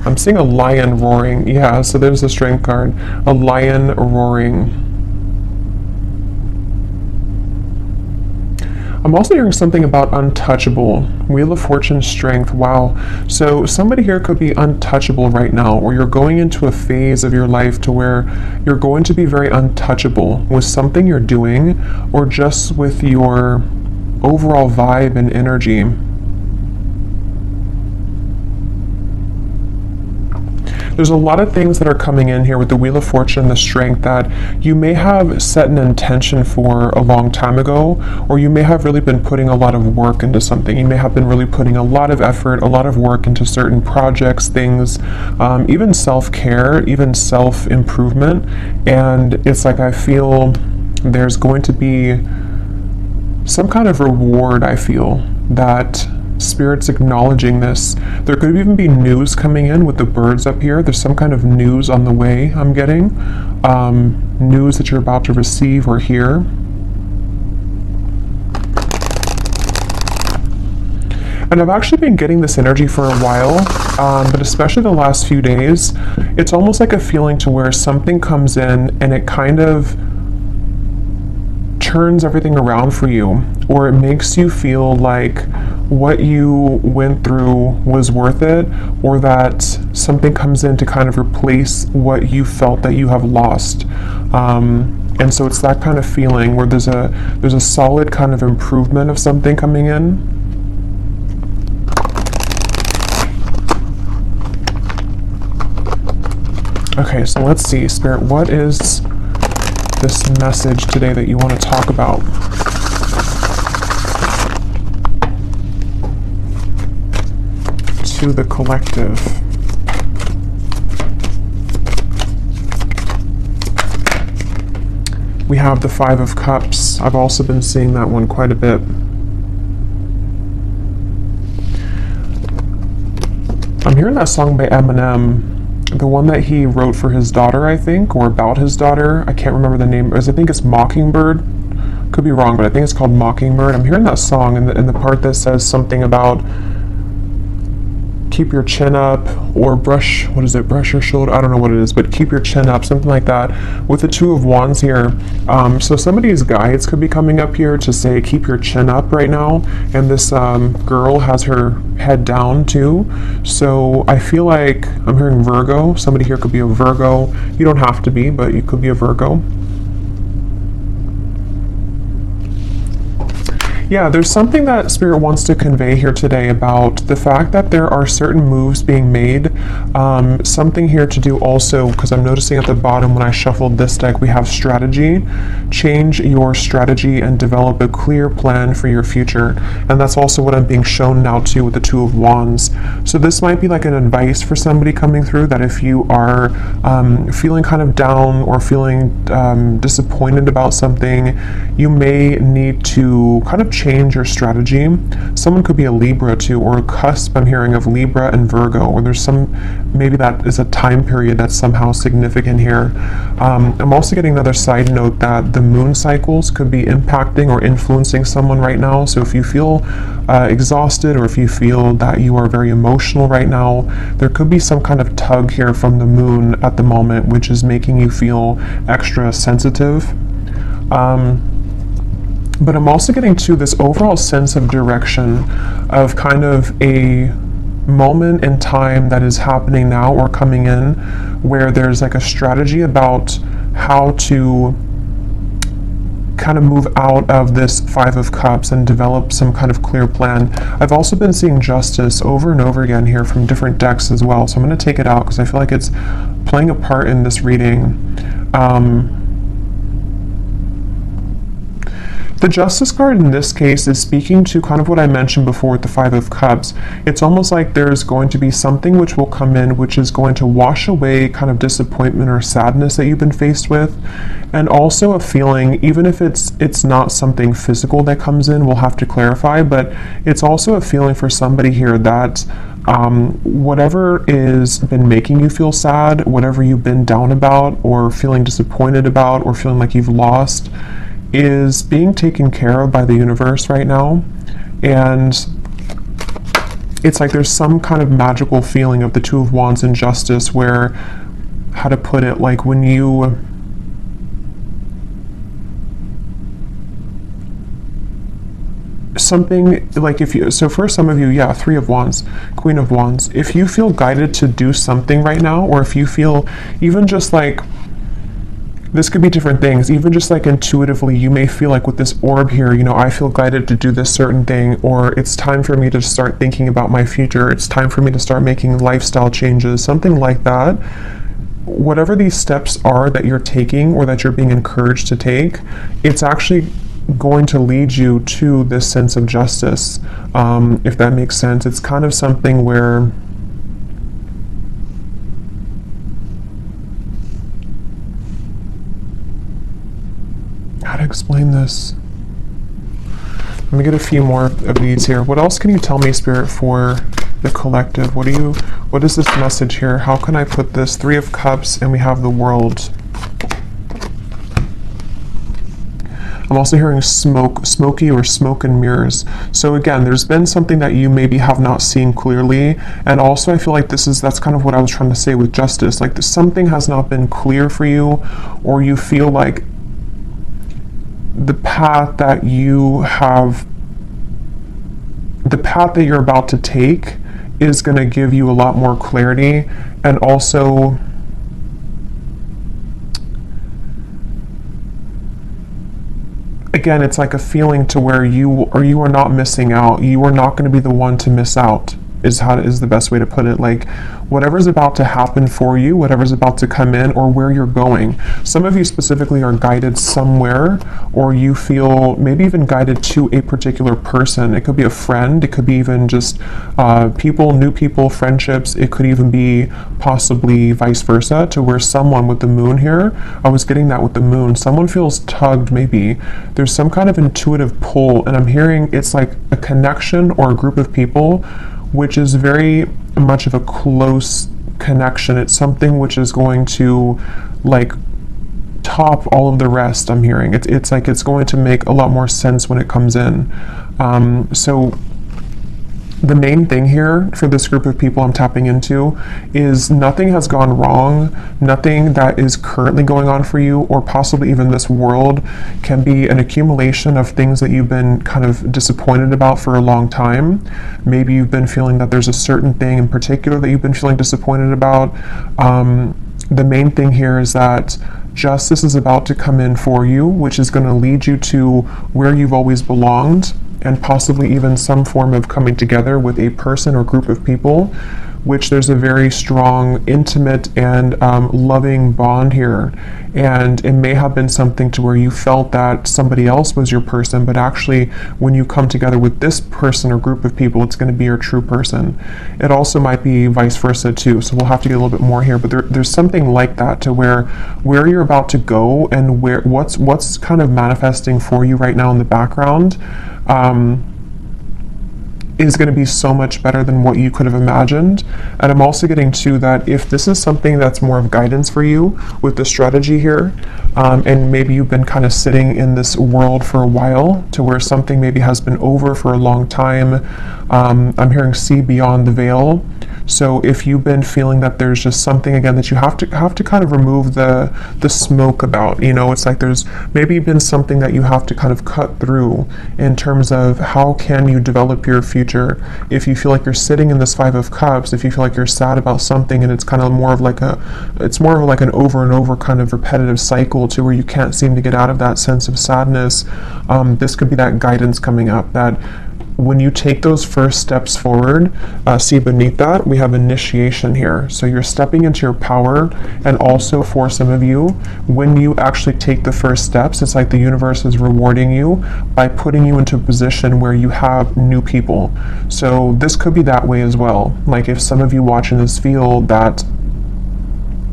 I'm seeing a lion roaring. Yeah, so there's the strength card. A lion roaring. I'm also hearing something about untouchable. Wheel of Fortune, strength. Wow. So somebody here could be untouchable right now, or you're going into a phase of your life to where you're going to be very untouchable with something you're doing, or just with your overall vibe and energy. There's a lot of things that are coming in here with the Wheel of Fortune and the strength that you may have set an intention for a long time ago, or you may have really been putting a lot of work into something. You may have been really putting a lot of effort, a lot of work into certain projects, things, even self-care, even self-improvement. And it's like I feel there's going to be some kind of reward, I feel, that Spirit's acknowledging this. There could even be news coming in with the birds up here. There's some kind of news on the way, I'm getting. News that you're about to receive or hear. And I've actually been getting this energy for a while, but especially the last few days, it's almost like a feeling to where something comes in and it kind of turns everything around for you, or it makes you feel like what you went through was worth it, or that something comes in to kind of replace what you felt that you have lost. And so it's that kind of feeling where there's a solid kind of improvement of something coming in. Okay, so let's see, Spirit, what is this message today that you want to talk about? To the collective. We have the Five of Cups. I've also been seeing that one quite a bit. I'm hearing that song by Eminem, the one that he wrote for his daughter, I think, or about his daughter. I can't remember the name. I think it's Mockingbird. Could be wrong, but I think it's called Mockingbird. I'm hearing that song in the part that says something about keep your chin up, or brush, what is it, brush your shoulder, I don't know what it is, but keep your chin up, something like that, with the Two of Wands here. So somebody's guides could be coming up here to say keep your chin up right now, and this girl has her head down too. So I feel like I'm hearing Virgo. Somebody here could be a Virgo. You don't have to be, but you could be a Virgo. Yeah, there's something that Spirit wants to convey here today about the fact that there are certain moves being made. Something here to do also, because I'm noticing at the bottom when I shuffled this deck, we have strategy. Change your strategy and develop a clear plan for your future. And that's also what I'm being shown now too with the Two of Wands. So this might be like an advice for somebody coming through, that if you are feeling kind of down or feeling disappointed about something, you may need to kind of change your strategy. Someone could be a Libra too, or a cusp, I'm hearing, of Libra and Virgo, or there's maybe that is a time period that's somehow significant here. I'm also getting another side note that the moon cycles could be impacting or influencing someone right now. So if you feel exhausted, or if you feel that you are very emotional right now, there could be some kind of tug here from the moon at the moment, which is making you feel extra sensitive. But I'm also getting to this overall sense of direction, of kind of a moment in time that is happening now or coming in, where there's like a strategy about how to kind of move out of this Five of Cups and develop some kind of clear plan. I've also been seeing Justice over and over again here from different decks as well, so I'm going to take it out because I feel like it's playing a part in this reading. The Justice card in this case is speaking to kind of what I mentioned before with the Five of Cups. It's almost like there's going to be something which will come in which is going to wash away kind of disappointment or sadness that you've been faced with, and also a feeling, even if it's not something physical that comes in, we'll have to clarify, but it's also a feeling for somebody here that whatever is been making you feel sad, whatever you've been down about or feeling disappointed about or feeling like you've lost, is being taken care of by the universe right now. And it's like there's some kind of magical feeling of the Two of Wands and Justice where, how to put it, like when you, something like if you, so for some of you, yeah, Three of Wands, Queen of Wands, if you feel guided to do something right now, or if you feel even just like, this could be different things, even just like intuitively, you may feel like with this orb here, you know, I feel guided to do this certain thing, or it's time for me to start thinking about my future, it's time for me to start making lifestyle changes, something like that. Whatever these steps are that you're taking or that you're being encouraged to take, it's actually going to lead you to this sense of justice, if that makes sense. It's kind of something where how to explain this? Let me get a few more of these here. What else can you tell me, Spirit, for the collective? What is this message here? How can I put this? Three of Cups, and we have the World. I'm also hearing smoky or smoke and mirrors. So again, there's been something that you maybe have not seen clearly. And also I feel like that's kind of what I was trying to say with justice. Like something has not been clear for you, or you feel like the path that you're about to take is going to give you a lot more clarity. And also again, it's like a feeling to where you are not missing out. You are not going to be the one to miss out, is the best way to put it. Like whatever's about to happen for you, whatever's about to come in, or where you're going. Some of you specifically are guided somewhere, or you feel maybe even guided to a particular person. It could be a friend, it could be even just new people, friendships. It could even be possibly vice versa, to where someone with the moon here, I was getting that with the moon, someone feels tugged maybe. There's some kind of intuitive pull, and I'm hearing it's like a connection or a group of people which is very much of a close connection. It's something which is going to like top all of the rest. I'm hearing it's like it's going to make a lot more sense when it comes in. So the main thing here for this group of people I'm tapping into is nothing has gone wrong. Nothing that is currently going on for you, or possibly even this world, can be an accumulation of things that you've been kind of disappointed about for a long time. Maybe you've been feeling that there's a certain thing in particular that you've been feeling disappointed about. The main thing here is that justice is about to come in for you, which is going to lead you to where you've always belonged, and possibly even some form of coming together with a person or group of people, which there's a very strong, intimate, and loving bond here. And it may have been something to where you felt that somebody else was your person, but actually when you come together with this person or group of people, it's going to be your true person. It also might be vice versa too, so we'll have to get a little bit more here, but there's something like that, to where you're about to go and what's kind of manifesting for you right now in the background is going to be so much better than what you could have imagined. And I'm also getting to that if this is something that's more of guidance for you with the strategy here, and maybe you've been kind of sitting in this world for a while, to where something maybe has been over for a long time. I'm hearing see beyond the veil. So if you've been feeling that there's just something again that you have to kind of remove the smoke about, you know, it's like there's maybe been something that you have to kind of cut through in terms of how can you develop your future. If you feel like you're sitting in this Five of Cups, if you feel like you're sad about something and it's kind of more of like an over and over kind of repetitive cycle to where you can't seem to get out of that sense of sadness, this could be that guidance coming up, that when you take those first steps forward, see beneath that, we have initiation here. So you're stepping into your power, and also for some of you, when you actually take the first steps, it's like the universe is rewarding you by putting you into a position where you have new people. So this could be that way as well. Like if some of you watching this feel that,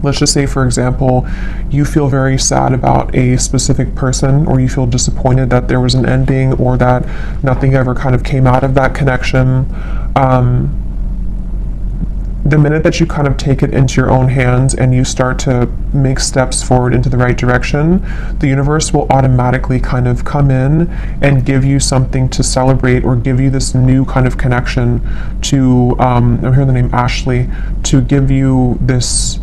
let's just say, for example, you feel very sad about a specific person, or you feel disappointed that there was an ending, or that nothing ever kind of came out of that connection. the minute that you kind of take it into your own hands and you start to make steps forward into the right direction, the universe will automatically kind of come in and give you something to celebrate, or give you this new kind of connection to, I'm hearing the name Ashley, to give you this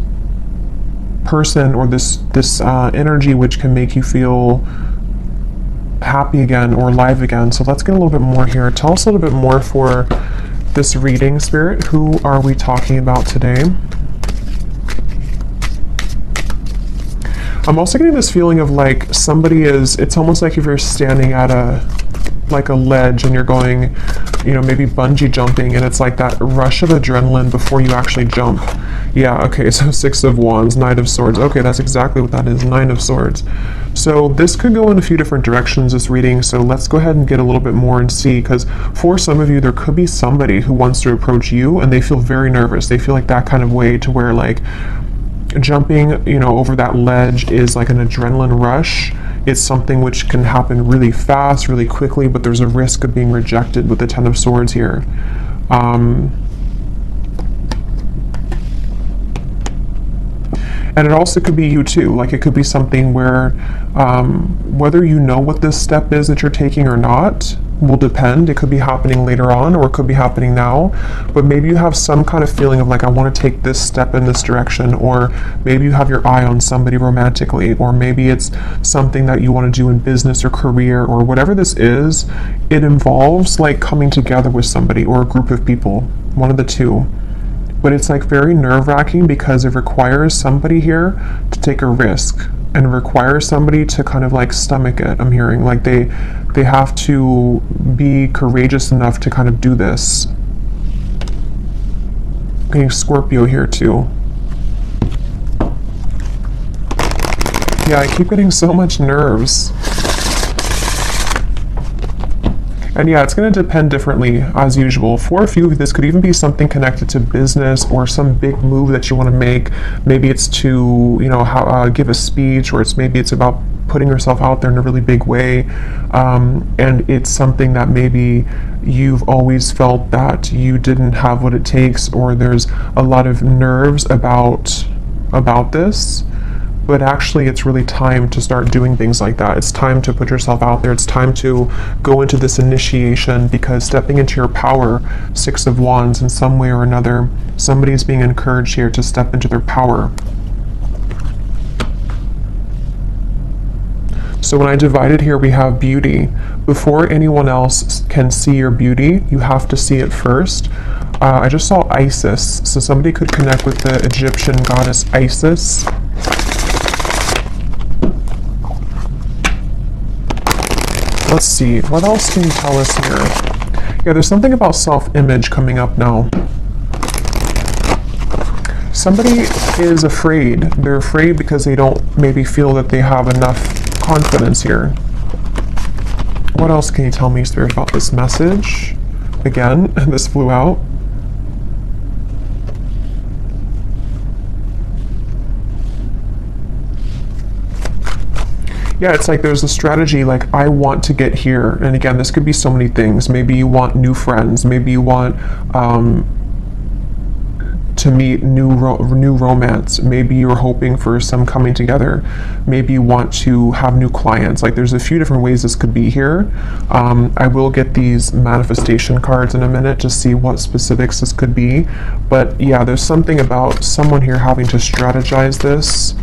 person or this energy which can make you feel happy again or alive again. So let's get a little bit more here. Tell us a little bit more for this reading, Spirit. Who are we talking about today? I'm also getting this feeling of like somebody is, it's almost like if you're standing at a ledge and you're going, you know, maybe bungee jumping, and it's like that rush of adrenaline before you actually jump. Yeah, okay, so 6 of Wands, Knight of Swords. Okay, that's exactly what that is, 9 of Swords. So this could go in a few different directions, this reading, so let's go ahead and get a little bit more and see, because for some of you, there could be somebody who wants to approach you and they feel very nervous. They feel like that kind of way to where like jumping, you know, over that ledge is like an adrenaline rush. It's something which can happen really fast, really quickly, but there's a risk of being rejected with the 10 of Swords here. And it also could be you too. Like it could be something where whether you know what this step is that you're taking or not will depend. It could be happening later on, or it could be happening now, but maybe you have some kind of feeling of like, I want to take this step in this direction, or maybe you have your eye on somebody romantically, or maybe it's something that you want to do in business or career, or whatever this is. It involves like coming together with somebody or a group of people, one of the two. But it's like very nerve-wracking because it requires somebody here to take a risk, and requires somebody to kind of like stomach it. I'm hearing like they have to be courageous enough to kind of do this. Getting Scorpio here too. Yeah, I keep getting so much nerves. And yeah, it's going to depend differently as usual. For a few of you, this could even be something connected to business or some big move that you want to make. Maybe it's to, you know, give a speech, or maybe it's about putting yourself out there in a really big way. And it's something that maybe you've always felt that you didn't have what it takes, or there's a lot of nerves about this. But actually, it's really time to start doing things like that. It's time to put yourself out there. It's time to go into this initiation, because stepping into your power, 6 of Wands, in some way or another, somebody's being encouraged here to step into their power. So when I divided here, we have beauty. Before anyone else can see your beauty, you have to see it first. I just saw Isis, so somebody could connect with the Egyptian goddess Isis. Let's see, what else can you tell us here? Yeah, there's something about self-image coming up now. Somebody is afraid. They're afraid because they don't maybe feel that they have enough confidence here. What else can you tell me, Spirit, about this message? Again, this flew out. Yeah, it's like there's a strategy, like I want to get here. And again, this could be so many things. Maybe you want new friends. Maybe you want to meet new romance. Maybe you're hoping for some coming together. Maybe you want to have new clients. Like there's a few different ways this could be here. I will get these manifestation cards in a minute to see what specifics this could be. But yeah, there's something about someone here having to strategize this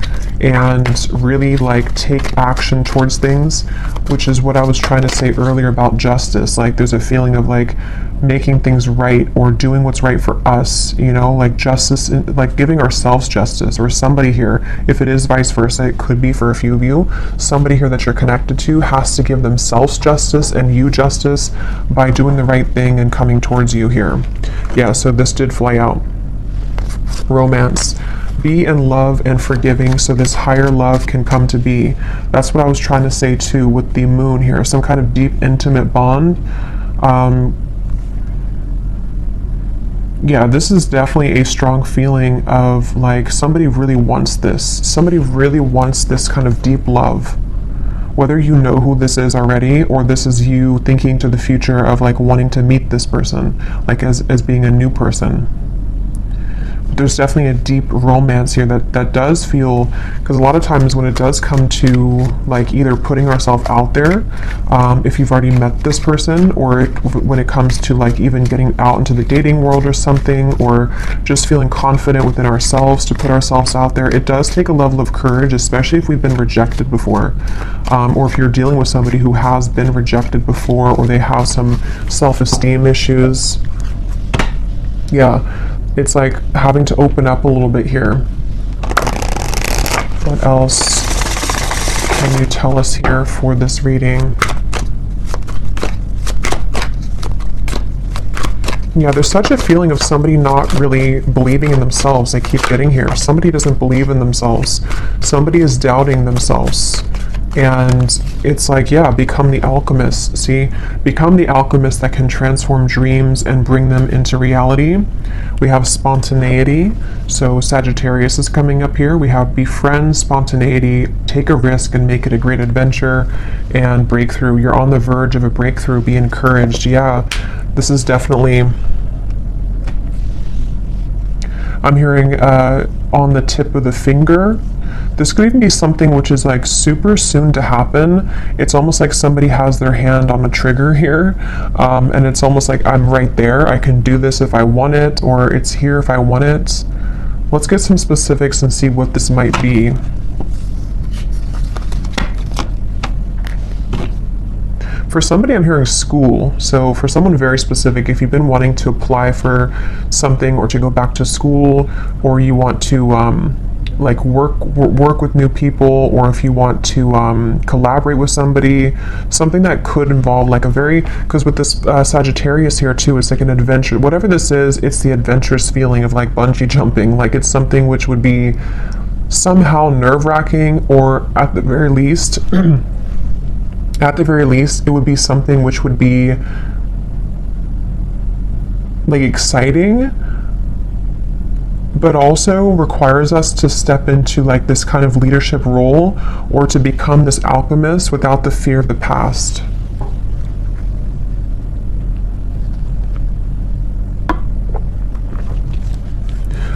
and really like take action towards things, which is what I was trying to say earlier about justice. Like there's a feeling of like making things right, or doing what's right for us, you know, like justice, like giving ourselves justice. Or somebody here, if it is vice versa, it could be for a few of you, somebody here that you're connected to has to give themselves justice and you justice by doing the right thing and coming towards you here. Yeah, so this did fly out. Romance. Be in love and forgiving, so this higher love can come to be. That's what I was trying to say too with the moon here. Some kind of deep, intimate bond. Yeah, this is definitely a strong feeling of like somebody really wants this. Somebody really wants this kind of deep love. Whether you know who this is already, or this is you thinking to the future of like wanting to meet this person, like as being a new person. there's definitely a deep romance here that does feel, because a lot of times when it does come to like either putting ourselves out there, if you've already met this person, or when it comes to like even getting out into the dating world or something, or just feeling confident within ourselves to put ourselves out there, it does take a level of courage, especially if we've been rejected before, or if you're dealing with somebody who has been rejected before, or they have some self-esteem issues. Yeah, it's like having to open up a little bit here. What else can you tell us here for this reading? Yeah, there's such a feeling of somebody not really believing in themselves. I keep getting here. Somebody doesn't believe in themselves. Somebody is doubting themselves. And it's like, yeah, become the alchemist. See, become the alchemist that can transform dreams and bring them into reality. We have spontaneity. So Sagittarius is coming up here. We have befriend spontaneity, take a risk and make it a great adventure, and breakthrough. You're on the verge of a breakthrough. Be encouraged. Yeah, this is definitely, I'm hearing on the tip of the finger. This could even be something which is like super soon to happen. It's almost like somebody has their hand on the trigger here, and it's almost like I'm right there. I can do this if I want it, or it's here if I want it. Let's get some specifics and see what this might be. For somebody, I'm hearing school. So for someone very specific, if you've been wanting to apply for something or to go back to school, or you want to like work with new people, or if you want to collaborate with somebody, something that could involve like a very, because with this Sagittarius here too, it's like an adventure. Whatever this is, it's the adventurous feeling of like bungee jumping. Like it's something which would be somehow nerve-wracking, or at the very least it would be something which would be like exciting, but also requires us to step into like this kind of leadership role, or to become this alchemist without the fear of the past.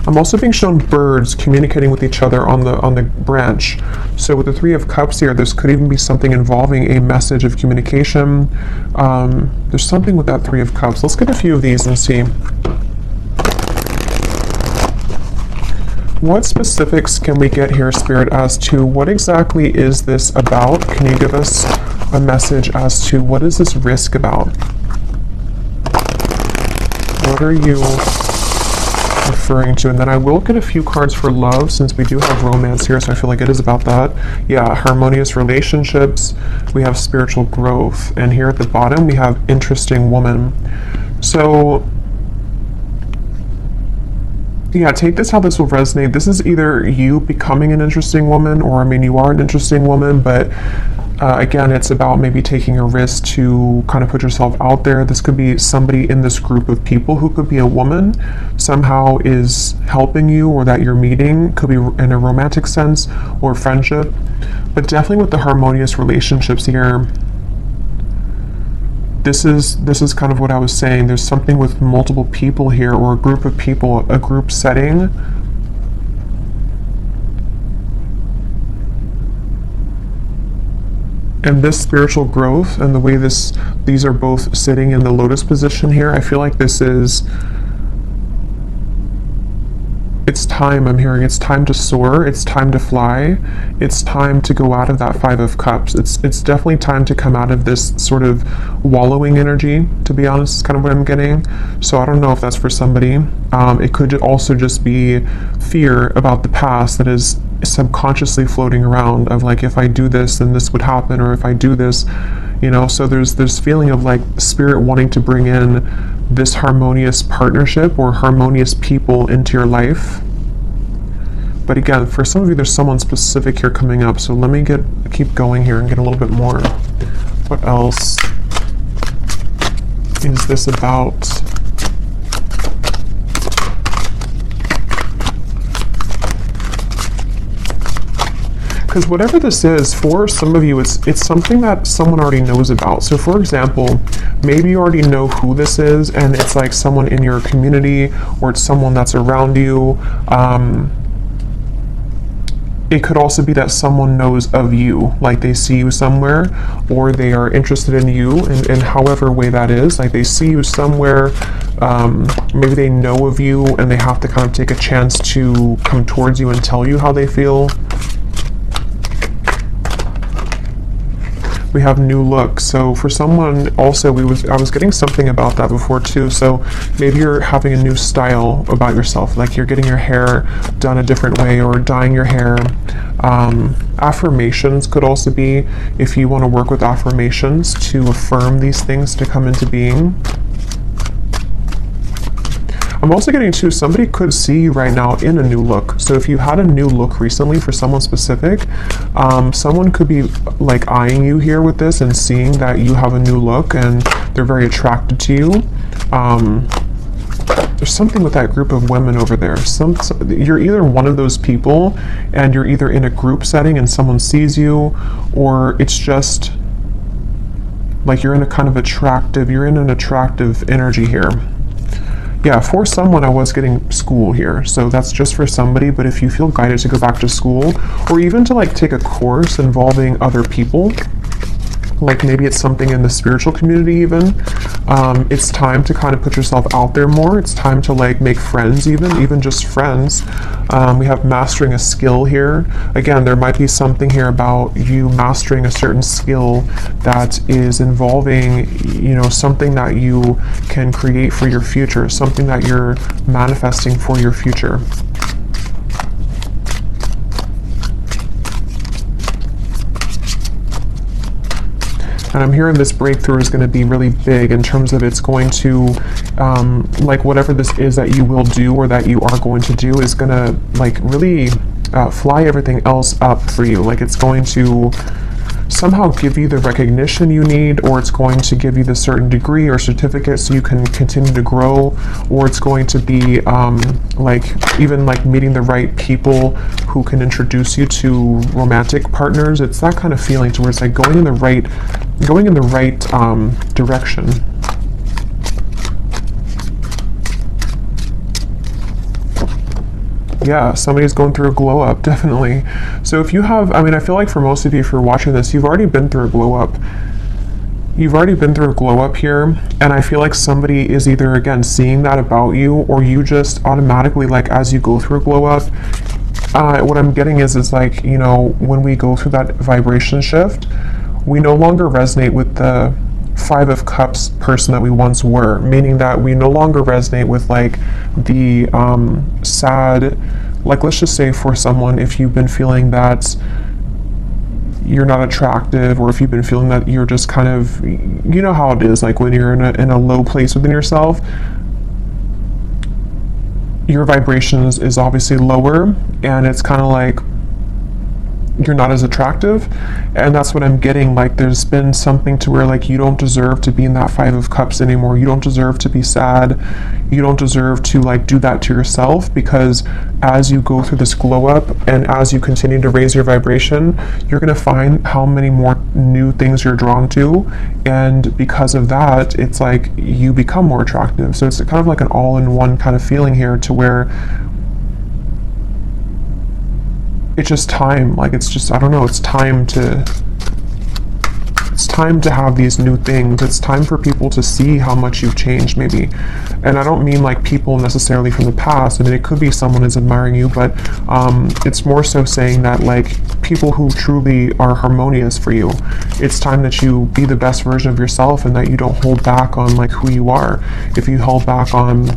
I'm also being shown birds communicating with each other on the branch. So with the Three of Cups here, this could even be something involving a message of communication. There's something with that Three of Cups. Let's get a few of these and see. What specifics can we get here, Spirit, as to what exactly is this about? Can you give us a message as to what is this risk about? What are you referring to? And then I will get a few cards for love, since we do have romance here, so I feel like it is about that. Yeah, harmonious relationships. We have spiritual growth. And here at the bottom, we have interesting woman. So yeah, take this how this will resonate. This is either you becoming an interesting woman, or I mean, you are an interesting woman, but again, it's about maybe taking a risk to kind of put yourself out there. This could be somebody in this group of people who could be a woman, somehow is helping you, or that you're meeting. Could be in a romantic sense or friendship, but definitely with the harmonious relationships here. This is kind of what I was saying. There's something with multiple people here, or a group of people, a group setting. And this spiritual growth and the way these are both sitting in the lotus position here, I feel like this is, it's time. I'm hearing it's time to soar, it's time to fly, it's time to go out of that Five of Cups. It's definitely time to come out of this sort of wallowing energy, to be honest, is kind of what I'm getting. So I don't know if that's for somebody. It could also just be fear about the past that is subconsciously floating around, of like, if I do this, then this would happen, or if I do this, you know. So there's this feeling of like spirit wanting to bring in this harmonious partnership or harmonious people into your life. But again, for some of you, there's someone specific here coming up. So let me keep going here and get a little bit more. What else is this about? because whatever this is, for some of you, it's something that someone already knows about. So for example, maybe you already know who this is, and it's like someone in your community, or it's someone that's around you. It could also be that someone knows of you, like they see you somewhere, or they are interested in you in however way that is. Like they see you somewhere, maybe they know of you, and they have to kind of take a chance to come towards you and tell you how they feel. We have new look. So for someone also, I was getting something about that before too. So maybe you're having a new style about yourself, like you're getting your hair done a different way, or dyeing your hair. Affirmations could also be, if you want to work with affirmations to affirm these things to come into being. I'm also getting to, somebody could see you right now in a new look. So if you had a new look recently for someone specific, someone could be like eyeing you here with this and seeing that you have a new look and they're very attracted to you. There's something with that group of women over there. You're either one of those people, and you're either in a group setting and someone sees you, or it's just like you're in a kind of you're in an attractive energy here. Yeah, for someone, I was getting school here, so that's just for somebody. But if you feel guided to go back to school, or even to like take a course involving other people, like maybe it's something in the spiritual community even, it's time to kind of put yourself out there more. It's time to like make friends, even just friends. We have mastering a skill here. Again, there might be something here about you mastering a certain skill that is involving, something that you can create for your future, something that you're manifesting for your future. And I'm hearing this breakthrough is going to be really big in terms of it's going to, like whatever this is that you will do or that you are going to do is going to like really fly everything else up for you. Like it's going to somehow give you the recognition you need, or it's going to give you the certain degree or certificate so you can continue to grow, or it's going to be like even like meeting the right people who can introduce you to romantic partners. It's that kind of feeling to where it's like going in the right direction. Yeah, somebody's going through a glow up, definitely. So if you have, I feel like for most of you, if you're watching this, you've already been through a glow up. You've already been through a glow up here, and I feel like somebody is either, again, seeing that about you, or you just automatically, like, as you go through a glow up, what I'm getting is like, when we go through that vibration shift, we no longer resonate with the Five of Cups person that we once were, meaning that we no longer resonate with like the sad, like let's just say for someone, if you've been feeling that you're not attractive, or if you've been feeling that you're just kind of, you know how it is, like when you're in a low place within yourself, your vibrations is obviously lower, and it's kind of like you're not as attractive. And that's what I'm getting, like there's been something to where like you don't deserve to be in that Five of Cups anymore. You don't deserve to be sad. You don't deserve to like do that to yourself, because as you go through this glow up and as you continue to raise your vibration, you're going to find how many more new things you're drawn to, and because of that, it's like you become more attractive. So it's kind of like an all-in-one kind of feeling here, to where it's just time, like it's just, I don't know, it's time to have these new things. It's time for people to see how much you've changed, maybe. And I don't mean like people necessarily from the past. It could be someone is admiring you, but it's more so saying that like people who truly are harmonious for you, it's time that you be the best version of yourself, and that you don't hold back on like who you are. If you held back on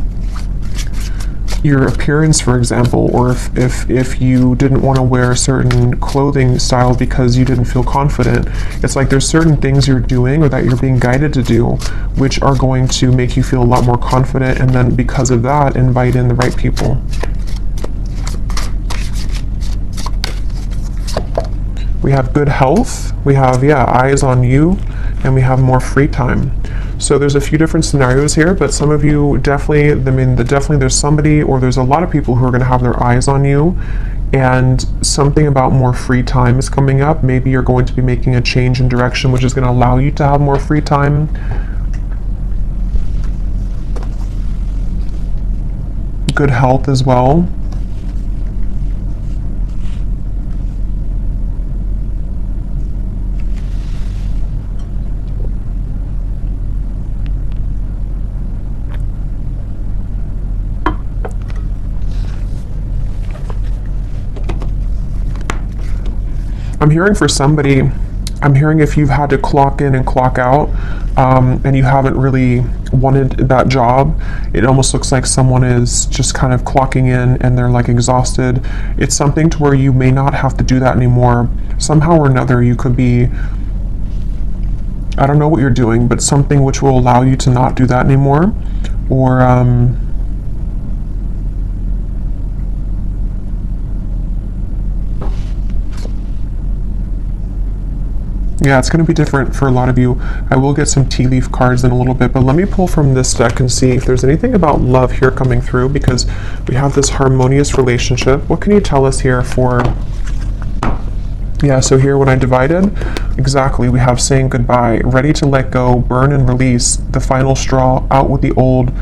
your appearance, for example, or if you didn't want to wear a certain clothing style because you didn't feel confident, it's like there's certain things you're doing or that you're being guided to do which are going to make you feel a lot more confident, and then because of that, invite in the right people. We have good health, we have eyes on you, and we have more free time. So there's a few different scenarios here, but some of you definitely, definitely there's somebody, or there's a lot of people who are going to have their eyes on you, and something about more free time is coming up. Maybe you're going to be making a change in direction, which is going to allow you to have more free time. Good health as well. I'm hearing for somebody, I'm hearing if you've had to clock in and clock out, and you haven't really wanted that job, it almost looks like someone is just kind of clocking in and they're like exhausted. It's something to where you may not have to do that anymore. Somehow or another, you could be, I don't know what you're doing, but something which will allow you to not do that anymore. Or, yeah, it's going to be different for a lot of you. I will get some tea leaf cards in a little bit, but let me pull from this deck and see if there's anything about love here coming through, because we have this harmonious relationship. What can you tell us here for... Yeah, so here when I divided, exactly, we have saying goodbye, ready to let go, burn and release, the final straw, out with the old,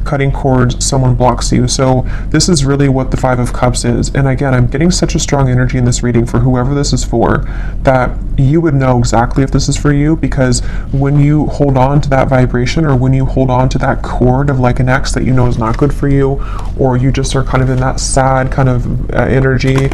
cutting cords, someone blocks you. So this is really what the Five of Cups is. And again, I'm getting such a strong energy in this reading for whoever this is for, that you would know exactly if this is for you, because when you hold on to that vibration, or when you hold on to that cord of like an ex that you know is not good for you, or you just are kind of in that sad kind of energy,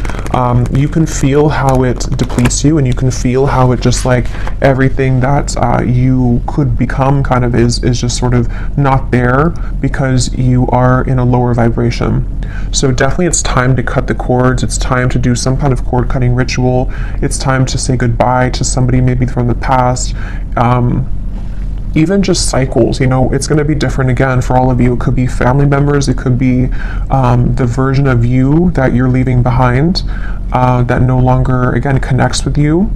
you can feel how it depletes you, and you can feel how it just like everything that you could become kind of is just sort of not there, because you are in a lower vibration. So definitely it's time to cut the cords. It's time to do some kind of cord cutting ritual. It's time to say goodbye to somebody maybe from the past. Even just cycles, you know, it's going to be different again for all of you. It could be family members. It could be the version of you that you're leaving behind that no longer, again, connects with you.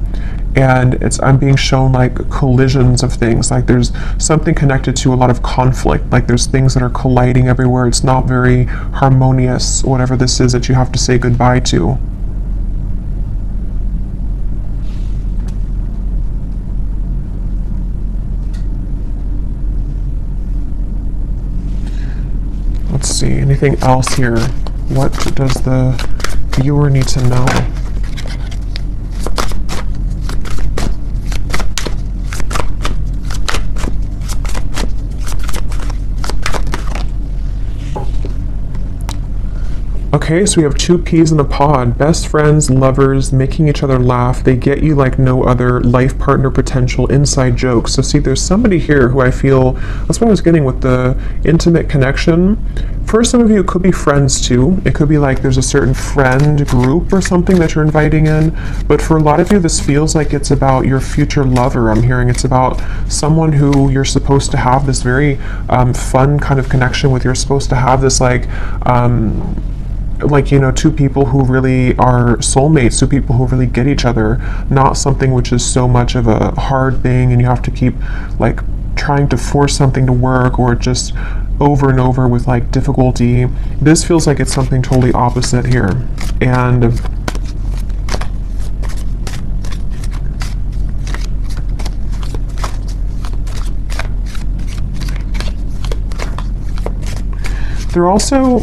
And I'm being shown like collisions of things, like there's something connected to a lot of conflict, like there's things that are colliding everywhere. It's not very harmonious, whatever this is that you have to say goodbye to. Let's see, anything else here? What does the viewer need to know? Okay, so we have two peas in a pod. Best friends, lovers, making each other laugh. They get you like no other. Life partner potential, inside jokes. So see, there's somebody here who I feel, that's what I was getting with the intimate connection. For some of you, it could be friends too. It could be like there's a certain friend group or something that you're inviting in. But for a lot of you, this feels like it's about your future lover. I'm hearing it's about someone who you're supposed to have this very fun kind of connection with. You're supposed to have this like, you know, two people who really are soulmates, two people who really get each other, not something which is so much of a hard thing and you have to keep like trying to force something to work, or just over and over with like difficulty. This feels like it's something totally opposite here. And they're also,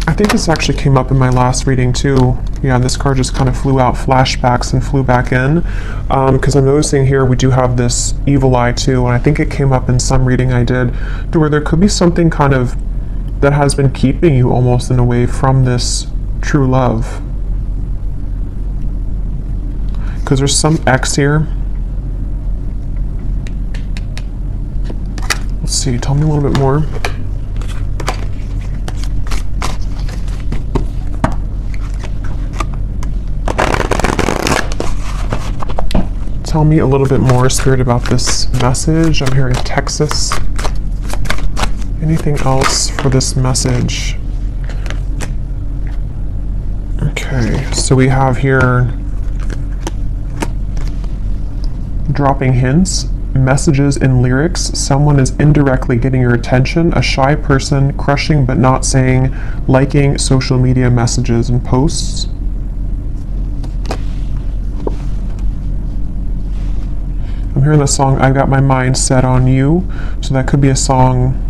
I think this actually came up in my last reading too. Yeah, this card just kind of flew out, flashbacks, and flew back in. Because I'm noticing here we do have this evil eye too, and I think it came up in some reading I did, to where there could be something kind of that has been keeping you almost in a way from this true love. Because there's some X here. Let's see, tell me a little bit more. Tell me a little bit more, Spirit, about this message. I'm hearing Texas. Anything else for this message? Okay, so we have here dropping hints. messages in lyrics. Someone is indirectly getting your attention. A shy person, crushing but not saying, liking social media messages and posts. I'm hearing the song, I Got My Mind Set on You. So that could be a song,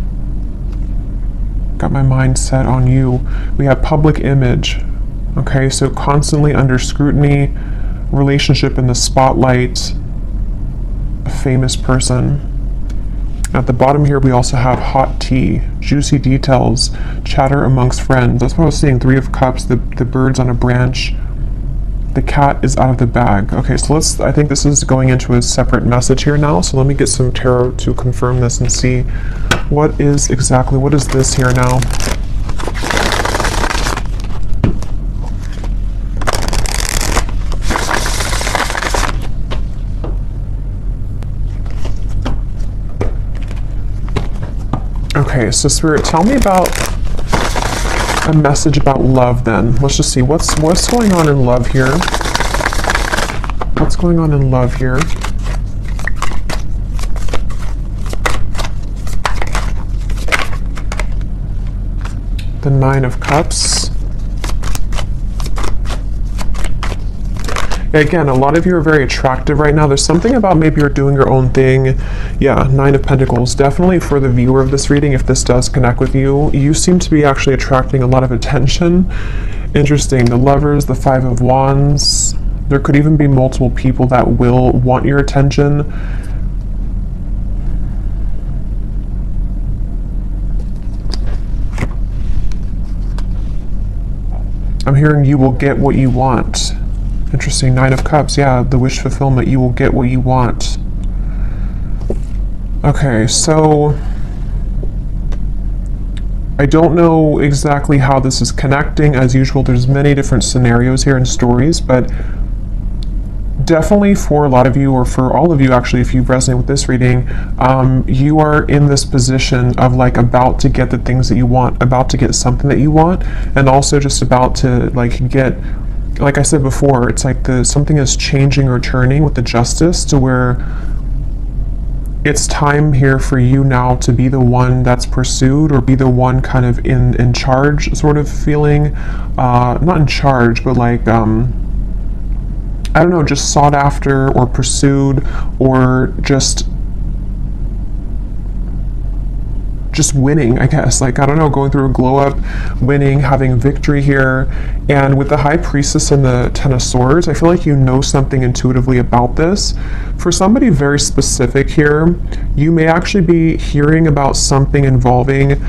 Got My Mind Set on You. We have public image. Okay, so constantly under scrutiny, relationship in the spotlight, a famous person. At the bottom here, we also have hot tea, juicy details, chatter amongst friends. That's what I was saying, 3 of Cups, the birds on a branch. The cat is out of the bag. Okay, so I think this is going into a separate message here now. So let me get some tarot to confirm this and see what is this here now. Okay, so Spirit, tell me about a message about love then. Let's just see what's going on in love here. What's going on in love here? The 9 of Cups. Again, a lot of you are very attractive right now. There's something about maybe you're doing your own thing. Yeah, 9 of Pentacles. Definitely for the viewer of this reading, if this does connect with you, you seem to be actually attracting a lot of attention. Interesting. The Lovers, the 5 of Wands. There could even be multiple people that will want your attention. I'm hearing you will get what you want. Interesting. 9 of Cups. Yeah, the wish fulfillment. You will get what you want. Okay, so I don't know exactly how this is connecting. As usual, there's many different scenarios here and stories, but definitely for a lot of you, or for all of you actually, if you resonate with this reading, you are in this position of like about to get the things that you want, about to get something that you want, and also just about to like get, like I said before, it's like something is changing or turning with the Justice to where it's time here for you now to be the one that's pursued, or be the one kind of in charge sort of feeling, not in charge, but like, I don't know, just sought after or pursued, or just winning, I guess. Like, I don't know, going through a glow up, winning, having victory here. And with the High Priestess and the 10 of Swords, I feel like you know something intuitively about this. For somebody very specific here, you may actually be hearing about something involving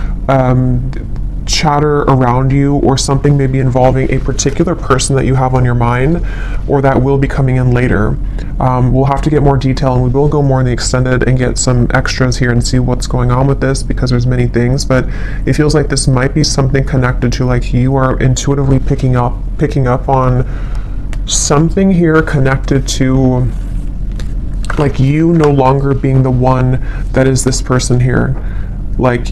chatter around you, or something maybe involving a particular person that you have on your mind, or that will be coming in later. We'll have to get more detail, and we will go more in the extended and get some extras here and see what's going on with this, because there's many things, but it feels like this might be something connected to, like, you are intuitively picking up on something here connected to, like, you no longer being the one that is this person here. Like,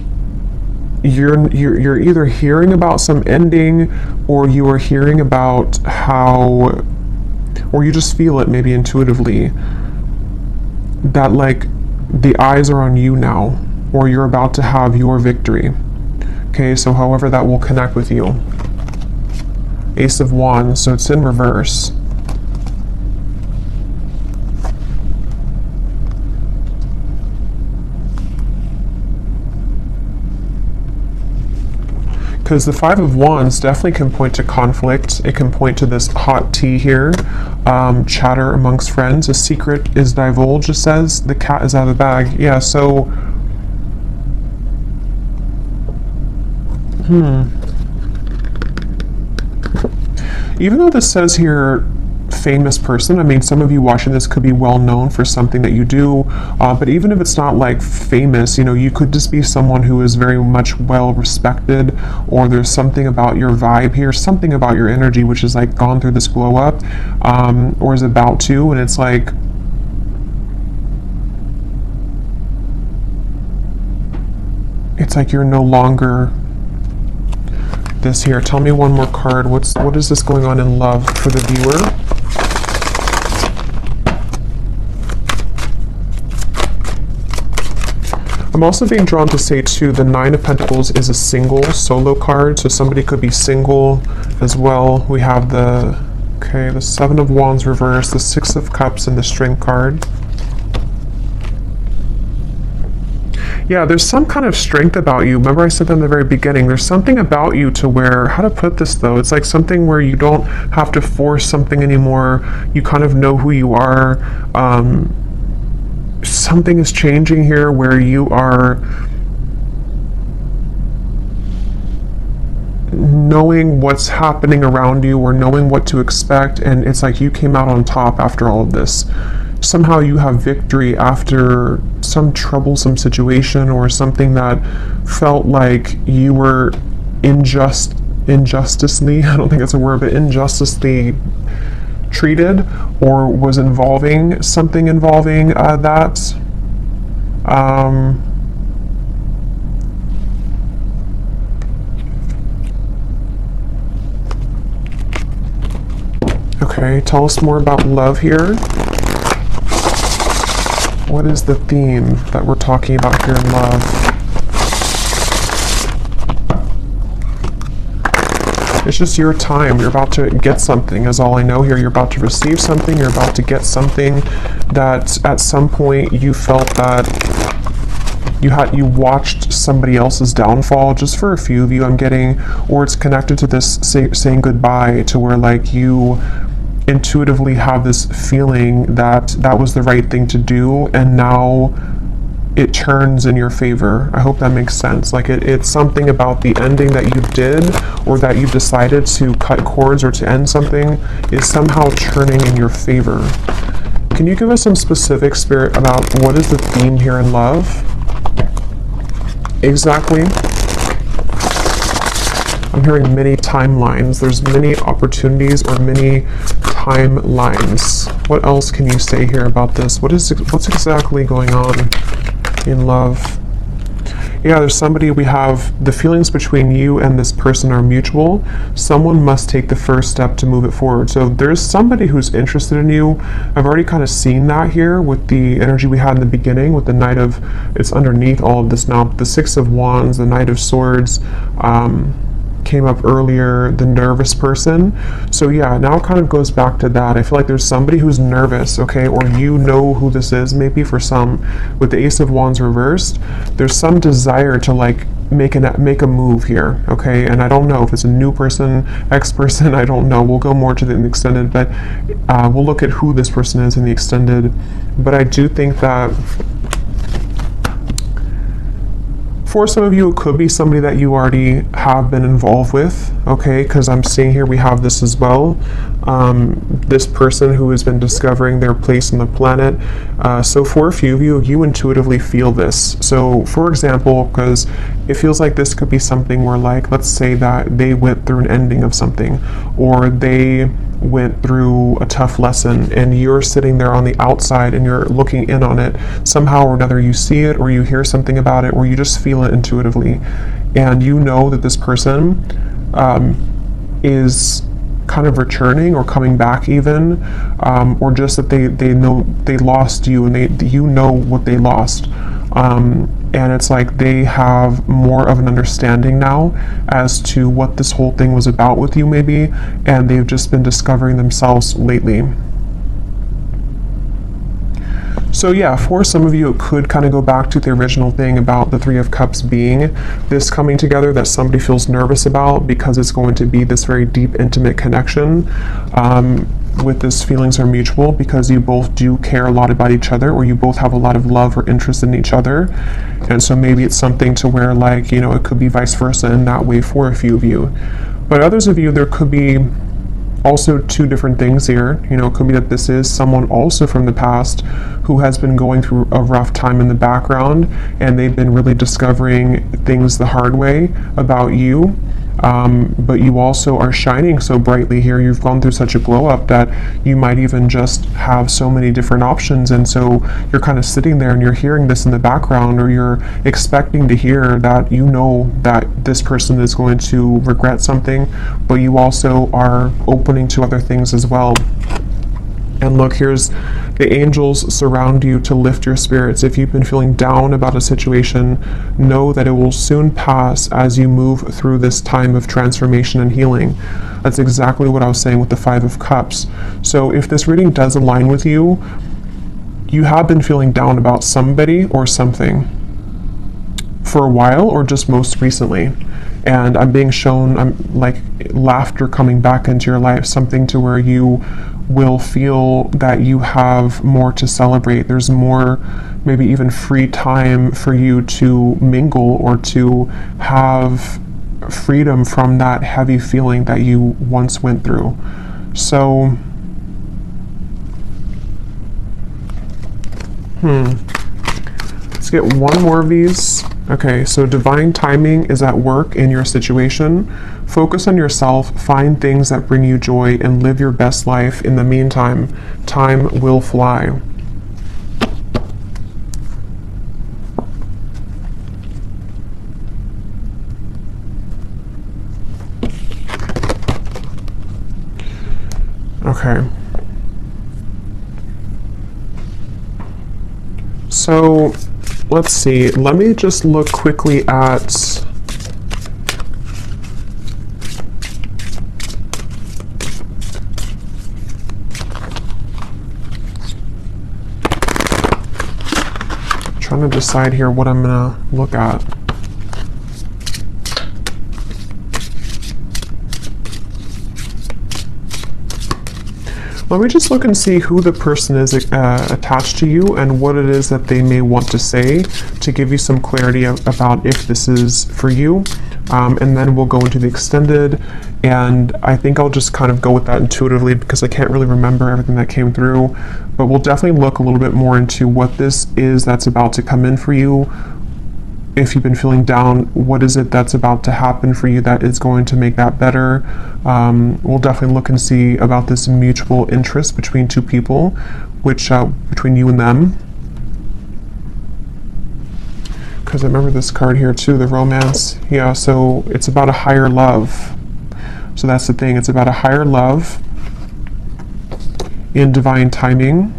you're either hearing about some ending, or you are hearing about how, or you just feel it maybe intuitively, that like the eyes are on you now, or you're about to have your victory. Okay, so however that will connect with you. Ace of Wands, so it's in reverse. Because the 5 of Wands definitely can point to conflict. It can point to this hot tea here, chatter amongst friends. A secret is divulged, it says. The cat is out of the bag. Yeah, so... Even though this says here, famous person, I mean, some of you watching this could be well known for something that you do, but even if it's not like famous, you know, you could just be someone who is very much well respected, or there's something about your vibe here, something about your energy which is like gone through this glow up, or is about to, and it's like, you're no longer this here. Tell me one more card. What is this going on in love for the viewer? I'm also being drawn to say too, the Nine of Pentacles is a single solo card, so somebody could be single as well. We have the Seven of Wands reversed, the Six of Cups, and the Strength card. Yeah, there's some kind of strength about you. Remember I said that in the very beginning. There's something about you to where, how to put this though, it's like something where you don't have to force something anymore. You kind of know who you are. Something is changing here where you are knowing what's happening around you or knowing what to expect, and it's like you came out on top after all of this. Somehow you have victory after some troublesome situation or something that felt like you were injusticely, I don't think that's a word, but injusticely treated, or was involving something involving that. Okay, tell us more about love here. What is the theme that we're talking about here in love? It's just your time. You're about to get something, is all I know here. You're about to receive something. You're about to get something that at some point you felt that you watched somebody else's downfall. Just for a few of you, I'm getting, or it's connected to this saying goodbye, to where like you intuitively have this feeling that that was the right thing to do, and now it turns in your favor. I hope that makes sense. Like it's something about the ending that you did, or that you decided to cut cords or to end something, is somehow turning in your favor. Can you give us some specific, Spirit, about what is the theme here in love? Exactly. I'm hearing many timelines. There's many opportunities or many timelines. What else can you say here about this? What's exactly going on in love? Yeah, there's somebody, we have the feelings between you and this person are mutual. Someone must take the first step to move it forward. So there's somebody who's interested in you. I've already kind of seen that here with the energy we had in the beginning with the Knight of, it's underneath all of this now, the Six of Wands, the Knight of Swords, came up earlier, the nervous person. So yeah, now it kind of goes back to that. I feel like there's somebody who's nervous, okay, or you know who this is, maybe for some. With the Ace of Wands reversed, there's some desire to like make a move here, okay? And I don't know if it's a new person, ex-person, I don't know. We'll go more to the extended, but we'll look at who this person is in the extended. But I do think that for some of you, it could be somebody that you already have been involved with, okay? Because I'm seeing here we have this as well. This person who has been discovering their place on the planet. So for a few of you, you intuitively feel this. So for example, because it feels like this could be something where, like, let's say that they went through an ending of something, or they went through a tough lesson, and you're sitting there on the outside and you're looking in on it. Somehow or another you see it, or you hear something about it, or you just feel it intuitively, and you know that this person is kind of returning or coming back even, or just that they know they lost you, and you know what they lost. And it's like they have more of an understanding now as to what this whole thing was about with you maybe, and they've just been discovering themselves lately. So yeah, for some of you, it could kind of go back to the original thing about the Three of Cups being this coming together that somebody feels nervous about, because it's going to be this very deep, intimate connection. With this, feelings are mutual because you both do care a lot about each other, or you both have a lot of love or interest in each other. And so maybe it's something to where, like, you know, it could be vice versa in that way for a few of you. But others of you, there could be also two different things here. You know, it could be that this is someone also from the past who has been going through a rough time in the background, and they've been really discovering things the hard way about you. But you also are shining so brightly here. You've gone through such a glow up that you might even just have so many different options, and so you're kind of sitting there and you're hearing this in the background, or you're expecting to hear that you know that this person is going to regret something, but you also are opening to other things as well. And look, here's The angels surround you to lift your spirits. If you've been feeling down about a situation, know that it will soon pass as you move through this time of transformation and healing. That's exactly what I was saying with the Five of Cups. So if this reading does align with you, you have been feeling down about somebody or something for a while, or just most recently. And I'm being shown, I'm like laughter coming back into your life, something to where you will feel that you have more to celebrate. There's more, maybe even free time for you to mingle or to have freedom from that heavy feeling that you once went through. So, let's get one more of these. Okay, so divine timing is at work in your situation. Focus on yourself, find things that bring you joy, and live your best life. In the meantime, time will fly. Okay. So, let's see. Let me just look quickly at trying to decide here what I'm gonna look at. Let me just look and see who the person is attached to you and what it is that they may want to say to give you some clarity about if this is for you. And then we'll go into the extended, and I think I'll just kind of go with that intuitively because I can't really remember everything that came through. But we'll definitely look a little bit more into what this is that's about to come in for you. If you've been feeling down, what is it that's about to happen for you that is going to make that better? We'll definitely look and see about this mutual interest between two people, which between you and them. Because I remember this card here too, the romance. Yeah, so it's about a higher love. So that's the thing, it's about a higher love in divine timing.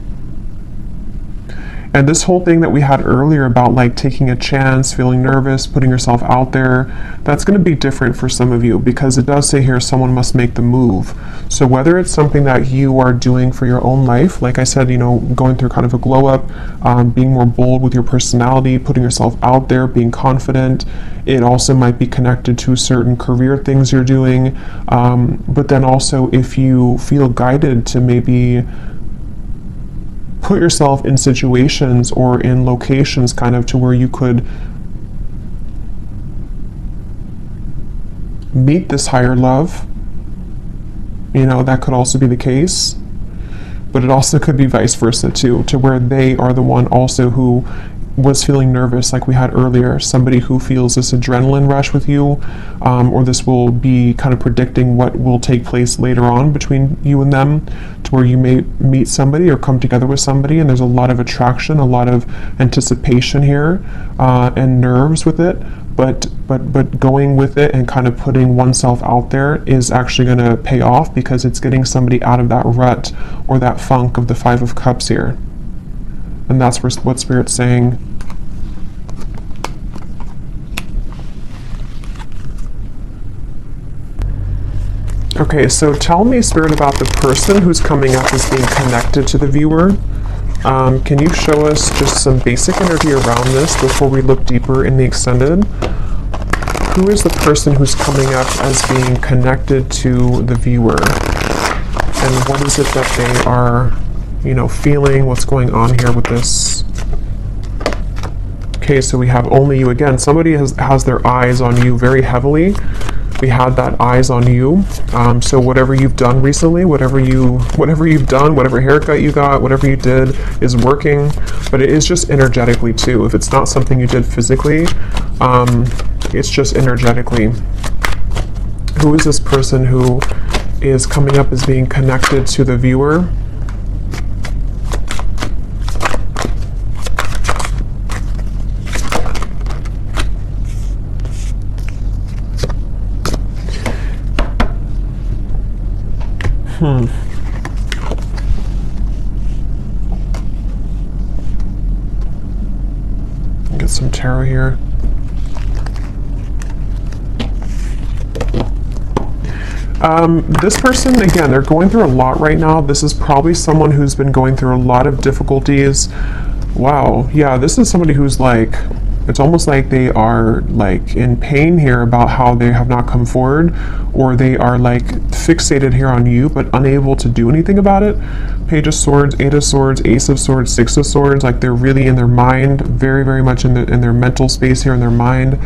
And this whole thing that we had earlier about like taking a chance, feeling nervous, putting yourself out there, that's going to be different for some of you because it does say here someone must make the move. So whether it's something that you are doing for your own life, like I said, you know, going through kind of a glow up, being more bold with your personality, putting yourself out there, being confident. It also might be connected to certain career things you're doing. But then also if you feel guided to maybe put yourself in situations or in locations kind of to where you could meet this higher love, you know, that could also be the case. But it also could be vice versa too, to where they are the one also who was feeling nervous like we had earlier, somebody who feels this adrenaline rush with you, or this will be kind of predicting what will take place later on between you and them, to where you may meet somebody or come together with somebody and there's a lot of attraction, a lot of anticipation here, and nerves with it, but going with it and kind of putting oneself out there is actually going to pay off because it's getting somebody out of that rut or that funk of the Five of Cups here. And that's what Spirit's saying. Okay, so tell me, Spirit, about the person who's coming up as being connected to the viewer. Can you show us just some basic energy around this before we look deeper in the extended? Who is the person who's coming up as being connected to the viewer? And what is it that they are, you know, feeling? What's going on here with this? Okay, so we have only you again. Somebody has their eyes on you very heavily. We had that eyes on you. So whatever you've done recently, whatever you've done, whatever haircut you got, whatever you did is working. But it is just energetically too. If it's not something you did physically, it's just energetically. Who is this person who is coming up as being connected to the viewer? some tarot here. This person, again, they're going through a lot right now. This is probably someone who's been going through a lot of difficulties. Wow, yeah, this is somebody who's like, it's almost like they are like in pain here about how they have not come forward, or they are like fixated here on you but unable to do anything about it. Page of Swords, Eight of Swords, Ace of Swords, Six of Swords, like they're really in their mind, very, very much in their mental space here, in their mind.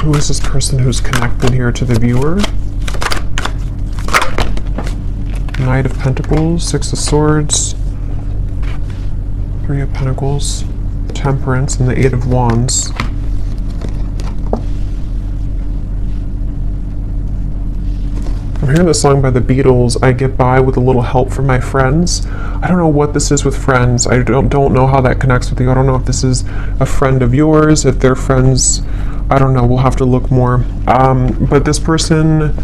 Who is this person who's connected here to the viewer? Knight of Pentacles, Six of Swords, Three of Pentacles, Temperance, and the Eight of Wands. I'm hearing the song by the Beatles, I Get By With a Little Help from My Friends. I don't know what this is with friends. I don't know how that connects with you. I don't know if this is a friend of yours, if they're friends. I don't know. We'll have to look more. But this person,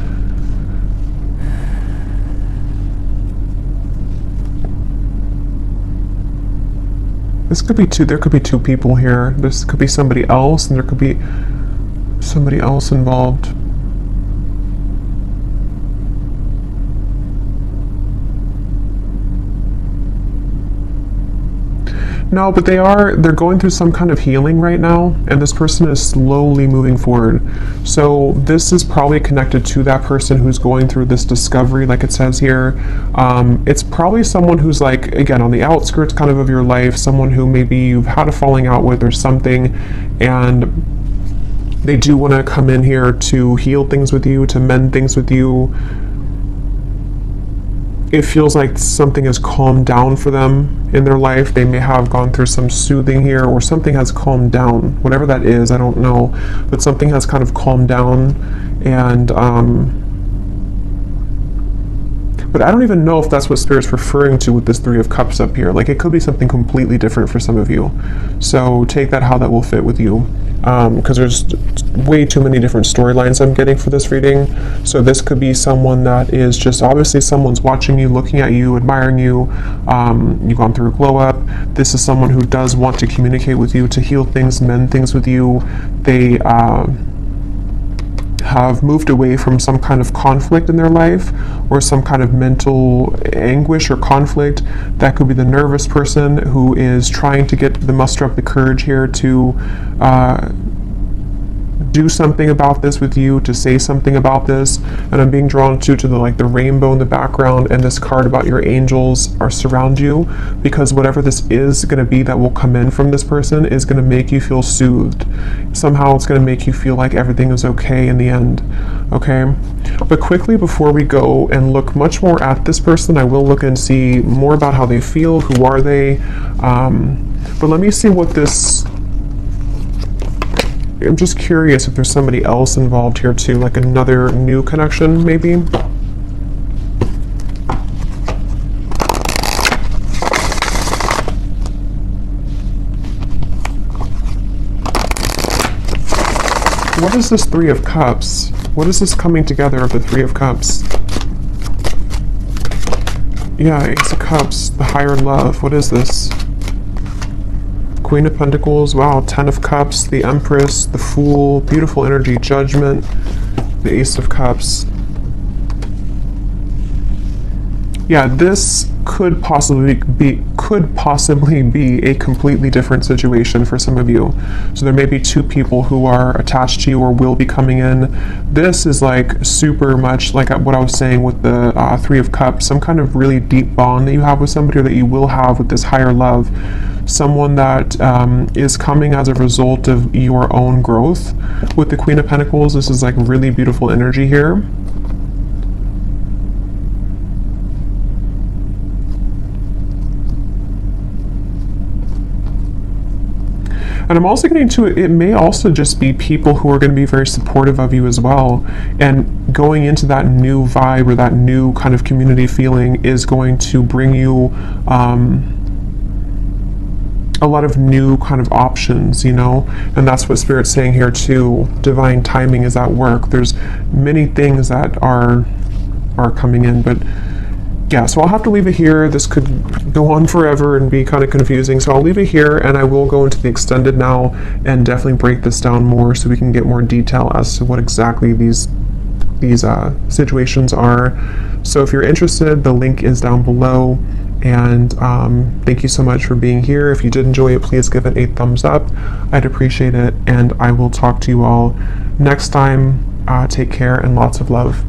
this could be two. There could be two people here. This could be somebody else, and there could be somebody else involved. No, but they're going through some kind of healing right now, and this person is slowly moving forward. So this is probably connected to that person who's going through this discovery, like it says here. It's probably someone who's like, again, on the outskirts kind of your life, someone who maybe you've had a falling out with or something, and they do want to come in here to heal things with you, to mend things with you. It feels like something has calmed down for them in their life. They may have gone through some soothing here, or something has calmed down. Whatever that is, I don't know. But something has kind of calmed down. And, but I don't even know if that's what Spirit's referring to with this Three of Cups up here. Like, it could be something completely different for some of you. So take that how that will fit with you. Because there's way too many different storylines I'm getting for this reading. So this could be someone that is just, obviously someone's watching you, looking at you, admiring you. You've gone through a glow up. This is someone who does want to communicate with you, to heal things, mend things with you. They have moved away from some kind of conflict in their life, or some kind of mental anguish or conflict. That could be the nervous person who is trying to get the muster up the courage here to do something about this with you, to say something about this. And I'm being drawn to the like the rainbow in the background, and this card about your angels are surround you, because whatever this is going to be that will come in from this person is going to make you feel soothed. Somehow it's going to make you feel like everything is okay in the end. Okay, but quickly before we go and look much more at this person, I will look and see more about how they feel. Who are they? But let me see what this, I'm just curious if there's somebody else involved here too, like another new connection maybe. What is this Three of Cups? What is this coming together of the Three of Cups? Yeah, Ace of Cups, the higher love. What is this? Queen of Pentacles, wow, Ten of Cups, the Empress, the Fool, beautiful energy, Judgment, the Ace of Cups. Yeah, this could possibly be a completely different situation for some of you. So there may be two people who are attached to you or will be coming in. This is like super much like what I was saying with the Three of Cups, some kind of really deep bond that you have with somebody, or that you will have with this higher love. Someone that is coming as a result of your own growth. With the Queen of Pentacles, this is like really beautiful energy here. And I'm also getting to it may also just be people who are going to be very supportive of you as well. And going into that new vibe, or that new kind of community feeling, is going to bring you a lot of new kind of options, you know, and that's what Spirit's saying here too. Divine timing is at work. There's many things that are coming in, but yeah, so I'll have to leave it here. This could go on forever and be kind of confusing, so I'll leave it here, and I will go into the extended now and definitely break this down more so we can get more detail as to what exactly these situations are. So if you're interested, the link is down below. And thank you so much for being here. If you did enjoy it, please give it a thumbs up. I'd appreciate it. And I will talk to you all next time. Take care and lots of love.